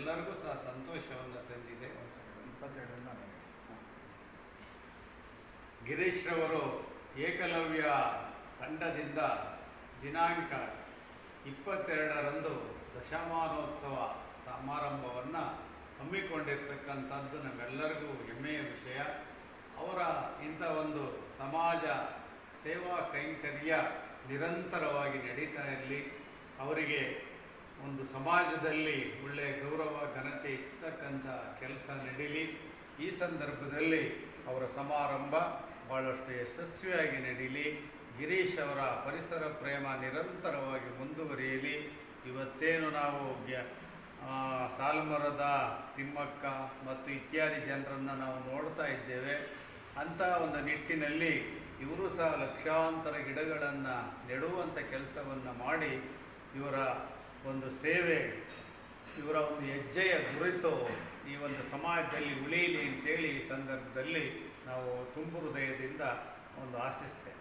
ನಮ್ಮೆಲ್ಲರಿಗೂ ಸಹ ಸಂತೋಷವನ್ನು ತಂದಿದೆ. 22 ಗಿರೀಶ್ ರವರು ಏಕಲವ್ಯ ತಂಡದಿಂದ ದಿನಾಂಕ 22ರಂದು ದಶಮಾನೋತ್ಸವ ಸಮಾರಂಭವನ್ನು ಹಮ್ಮಿಕೊಂಡಿರ್ತಕ್ಕಂಥದ್ದು ನಮ್ಮೆಲ್ಲರಿಗೂ ಹೆಮ್ಮೆಯ ವಿಷಯ. ಅವರ ಇಂಥ ಒಂದು ಸಮಾಜ ಸೇವಾ ಕೈಂಕರ್ಯ ನಿರಂತರವಾಗಿ ನಡೀತಾ ಇರಲಿ, ಅವರಿಗೆ ಒಂದು ಸಮಾಜದಲ್ಲಿ ಒಳ್ಳೆಯ ಗೌರವ ಘನತೆ ಇರ್ತಕ್ಕಂಥ ಕೆಲಸ ನಡೀಲಿ. ಈ ಸಂದರ್ಭದಲ್ಲಿ ಅವರ ಸಮಾರಂಭ ಭಾಳಷ್ಟು ಯಶಸ್ವಿಯಾಗಿ ನಡೀಲಿ. ಗಿರೀಶ್ ಅವರ ಪರಿಸರ ಪ್ರೇಮ ನಿರಂತರವಾಗಿ ಮುಂದುವರಿಯಲಿ. ಇವತ್ತೇನು ನಾವು ಸಾಲುಮರದ ತಿಮ್ಮಕ್ಕ ಮತ್ತು ಇತ್ಯಾದಿ ಜನರನ್ನು ನಾವು ನೋಡ್ತಾ ಇದ್ದೇವೆ. ಅಂಥ ಒಂದು ನಿಟ್ಟಿನಲ್ಲಿ ಇವರು ಸಹ ಲಕ್ಷಾಂತರ ಗಿಡಗಳನ್ನು ನೆಡುವಂಥ ಕೆಲಸವನ್ನು ಮಾಡಿ ಇವರ ಒಂದು ಸೇವೆ, ಇವರ ಒಂದು ಹೆಜ್ಜೆಯ ಗುರುತು ಈ ಒಂದು ಸಮಾಜದಲ್ಲಿ ಉಳಿಯಲಿ ಅಂತೇಳಿ ಈ ಸಂದರ್ಭದಲ್ಲಿ ನಾವು ತುಂಬು ಹೃದಯದಿಂದ ಒಂದು ಆಶಿಸ್ತೇವೆ.